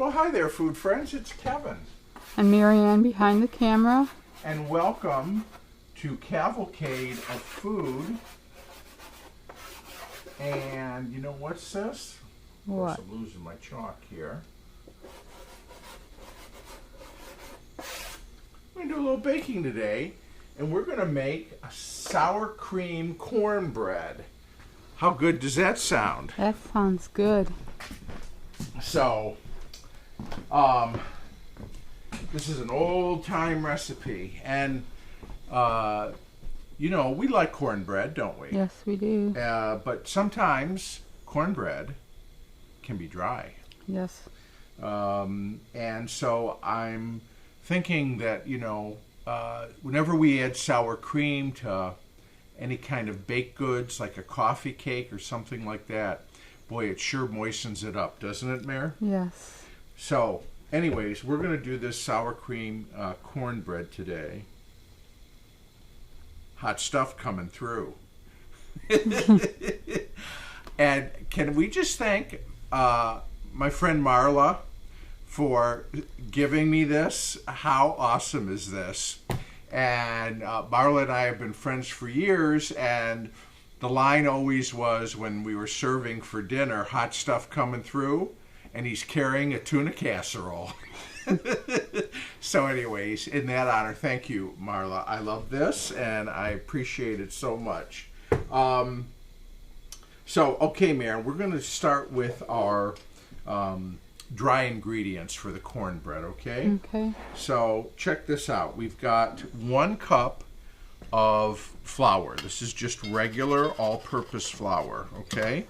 Well, hi there, food friends. It's Kevin. And Marianne behind the camera. And welcome to Cavalcade of Food. And you know what's this? What? Of course, I'm losing my chalk here. We're going to do a little baking today. And we're going to make a sour cream cornbread. How good does that sound? That sounds good. So, this is an old-time recipe, and you know, we like cornbread, don't we? Yes, we do. But sometimes cornbread can be dry. Yes. And so I'm thinking that, you know, whenever we add sour cream to any kind of baked goods, like a coffee cake or something like that, boy, it sure moistens it up, doesn't it, Mare? Yes. So, anyways, we're going to do this sour cream cornbread today. Hot stuff coming through. And can we just thank my friend Marla for giving me this? How awesome is this? And Marla and I have been friends for years, and the line always was when we were serving for dinner, hot stuff coming through, and he's carrying a tuna casserole. So anyways, in that honor, thank you, Marla. I love this, and I appreciate it so much. So, okay, Mare, we're going to start with our dry ingredients for the cornbread, okay? Okay. So, check this out. We've got 1 cup of flour. This is just regular all-purpose flour, okay?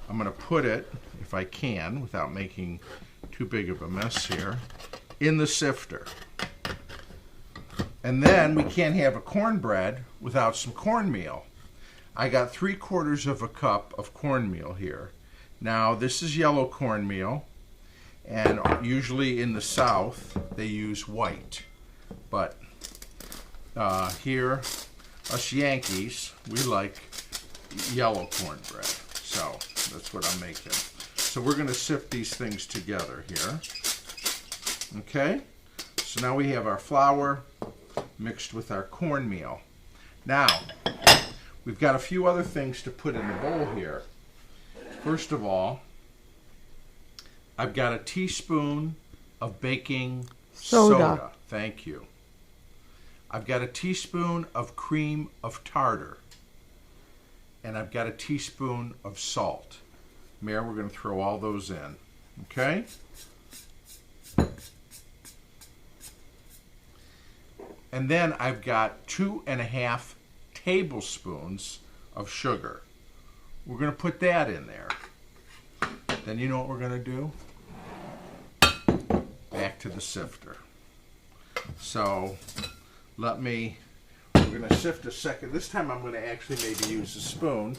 I'm going to put it, if I can, without making too big of a mess here, in the sifter. And then we can't have a cornbread without some cornmeal. I got 3/4 of a cup of cornmeal here. Now, this is yellow cornmeal, and usually in the South they use white. But here, us Yankees, we like yellow cornbread. So that's what I'm making. So we're going to sift these things together here. Okay? So now we have our flour mixed with our cornmeal. Now, we've got a few other things to put in the bowl here. First of all, I've got a teaspoon of baking soda. Thank you. I've got a teaspoon of cream of tartar. And I've got a teaspoon of salt. Mare, we're going to throw all those in. Okay? And then I've got 2.5 tablespoons of sugar. We're going to put that in there. Then you know what we're going to do? Back to the sifter. So we're going to sift a second. This time I'm going to actually maybe use a spoon.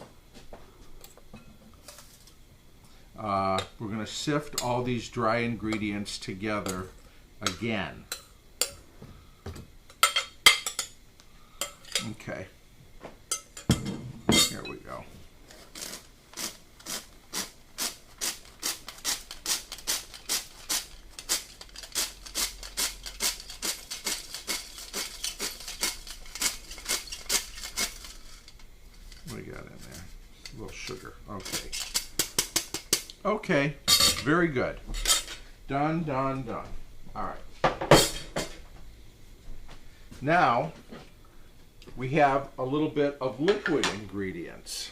We're going to sift all these dry ingredients together again. Okay. Here we go. What do we got in there? A little sugar. Okay. Okay. Very good. Done, done, done. All right. Now, we have a little bit of liquid ingredients.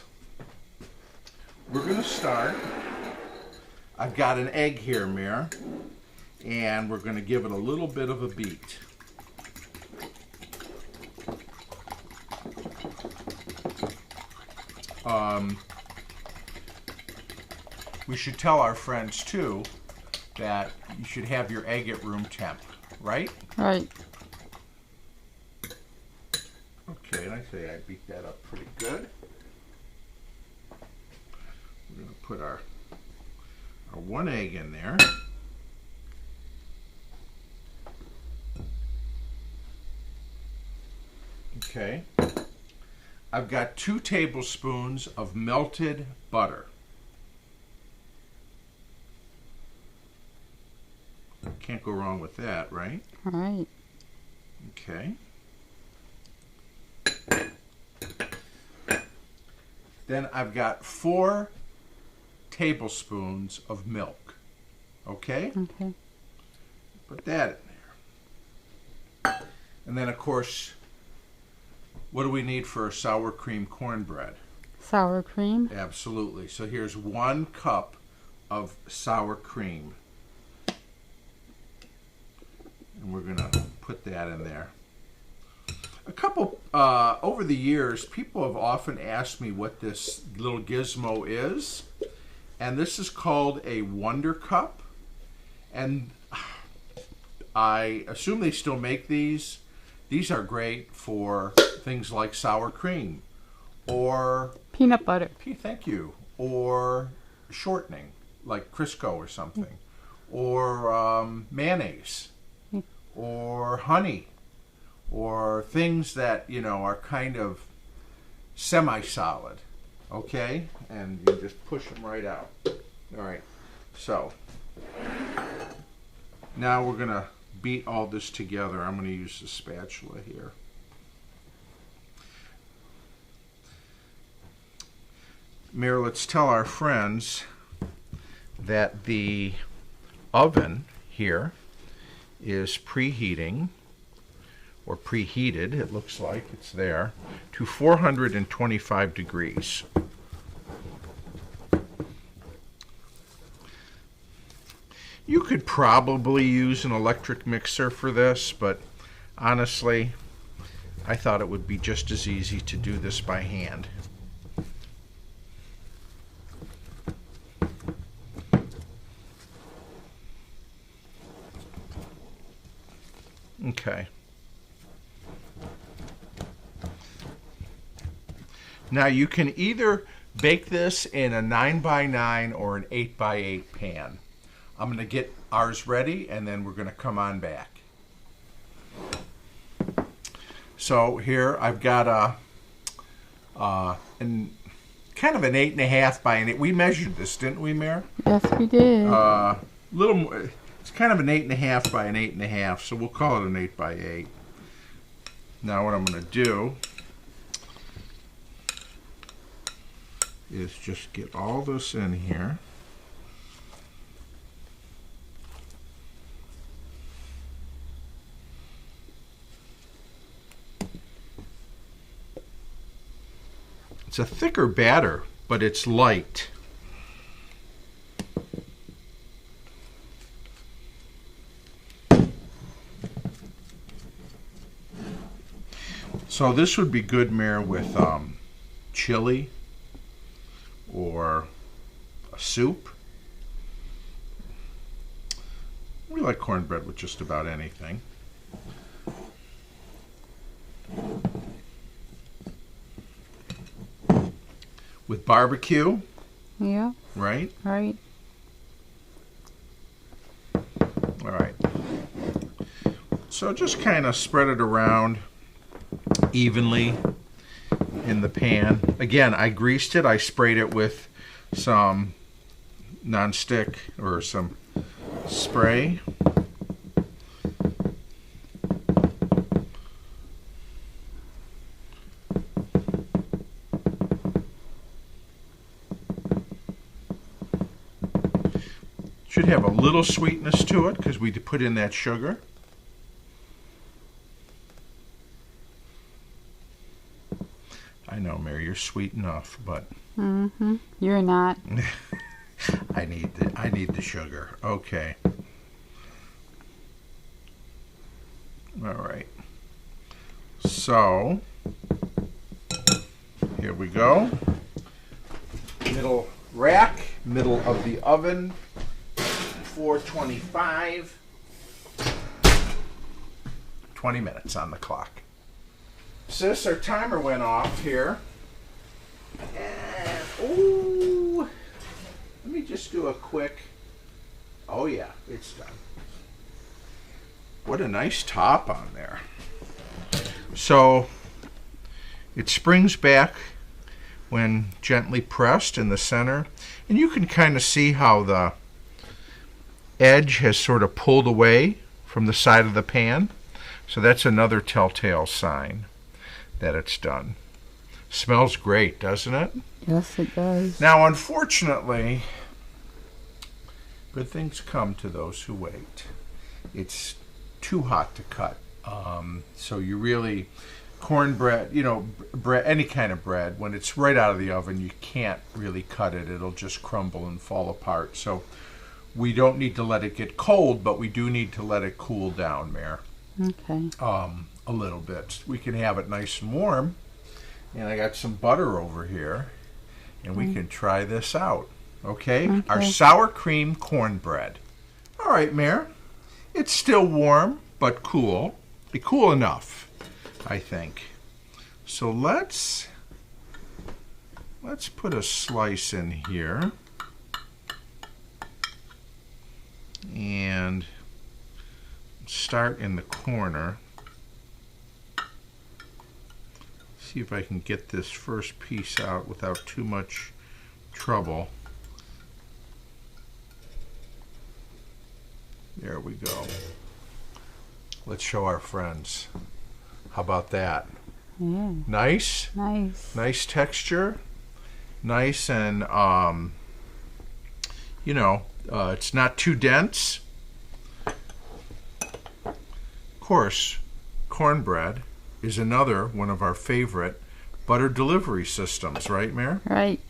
We're going to start. I've got an egg here, Mare, and we're going to give it a little bit of a beat. We should tell our friends, too, that you should have your egg at room temp, right? Right. Okay, and I say I beat that up pretty good. We're going to put our 1 egg in there. Okay. I've got 2 tablespoons of melted butter. Can't go wrong with that, right? All right. Okay. Then I've got 4 tablespoons of milk. Okay? Okay. Put that in there. And then, of course, what do we need for sour cream cornbread? Sour cream. Absolutely. So here's 1 cup of sour cream. And we're going to put that in there. A couple, over the years, people have often asked me what this little gizmo is. And this is called a Wonder Cup. And I assume they still make these. These are great for things like sour cream or Peanut butter. thank you, or shortening like Crisco or something, or mayonnaise, or honey, or things that, you know, are kind of semi-solid. Okay, and you just push them right out. All right, so now we're gonna beat all this together. I'm gonna use the spatula here. Mira, let's tell our friends that the oven here is preheating, or preheated, it looks like it's there, to 425 degrees. You could probably use an electric mixer for this, but honestly, I thought it would be just as easy to do this by hand. Okay. Now you can either bake this in a 9x9 or an 8x8 pan. I'm going to get ours ready and then we're going to come on back. So here I've got a kind of an 8.5 by an 8. We measured this, didn't we, Mare? Yes, we did. Little more. It's kind of an 8.5 by an 8.5, so we'll call it an 8x8. Now what I'm going to do is just get all this in here. It's a thicker batter, but it's light. So this would be good, Mare, with chili or a soup. We like cornbread with just about anything. With barbecue. Yeah. Right? Right. All right. So just kind of spread it around evenly in the pan. Again, I greased it. I sprayed it with some nonstick or some spray. Should have a little sweetness to it because we put in that sugar. I know, Mary, you're sweet enough, but You're not. I need the sugar. Okay. All right. So here we go. Middle rack, middle of the oven. 425. 20 minutes on the clock. Sis, our timer went off here. And, ooh, let me just do a quick, oh yeah, it's done. What a nice top on there. So, it springs back when gently pressed in the center. And you can kind of see how edge has sort of pulled away from the side of the pan. So that's another telltale sign that it's done. Smells great, doesn't it? Yes, it does. Now, unfortunately, good things come to those who wait. It's too hot to cut. So you really, cornbread, bread, any kind of bread, when it's right out of the oven, you can't really cut it. It'll just crumble and fall apart. So we don't need to let it get cold, but we do need to let it cool down, Mare. Okay. A little bit. We can have it nice and warm. And I got some butter over here, and we can try this out. Okay? Our sour cream cornbread. All right, Mare. It's still warm, but cool. Cool enough, I think. So let's put a slice in here. And start in the corner. See if I can get this first piece out without too much trouble. There we go. Let's show our friends. How about that? Yeah. Nice? Nice. Nice texture. Nice and, it's not too dense. Of course, cornbread is another one of our favorite butter delivery systems, right, Mare? Right.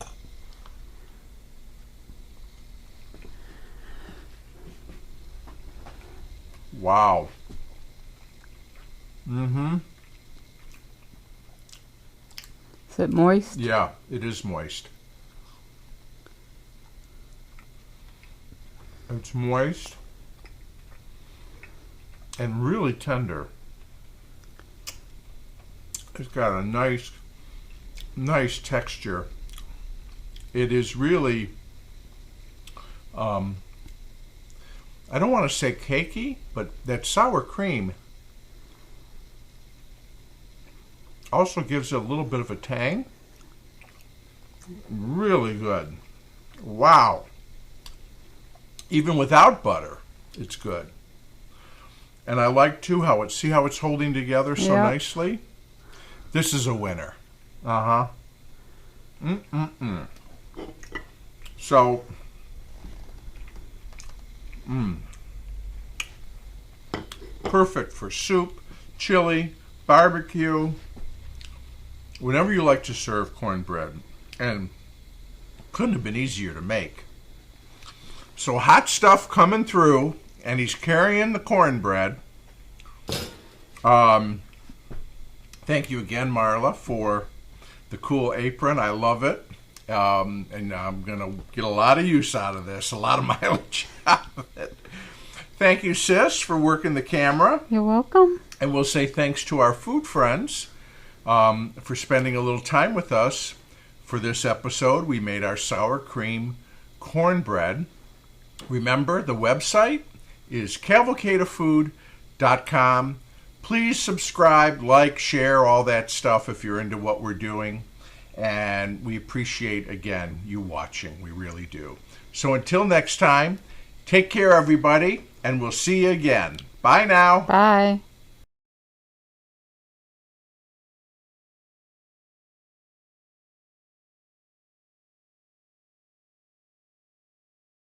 Wow. Mm-hmm. Is it moist? Yeah, it is moist. It's moist and really tender. It's got a nice texture. It is really, I don't want to say cakey, but that sour cream also gives it a little bit of a tang. Really good. Wow. Even without butter, it's good. And I like too see how it's holding together so nicely? This is a winner. Uh-huh. So, perfect for soup, chili, barbecue, whenever you like to serve cornbread. And couldn't have been easier to make. So hot stuff coming through, and he's carrying the cornbread. Thank you again, Marla, for the cool apron. I love it. And I'm going to get a lot of use out of this, a lot of mileage out of it. Thank you, Sis, for working the camera. You're welcome. And we'll say thanks to our food friends for spending a little time with us for this episode. We made our sour cream cornbread. Remember, the website is cavalcadeoffood.com. Please subscribe, like, share, all that stuff if you're into what we're doing. And we appreciate, again, you watching. We really do. So until next time, take care, everybody, and we'll see you again. Bye now. Bye.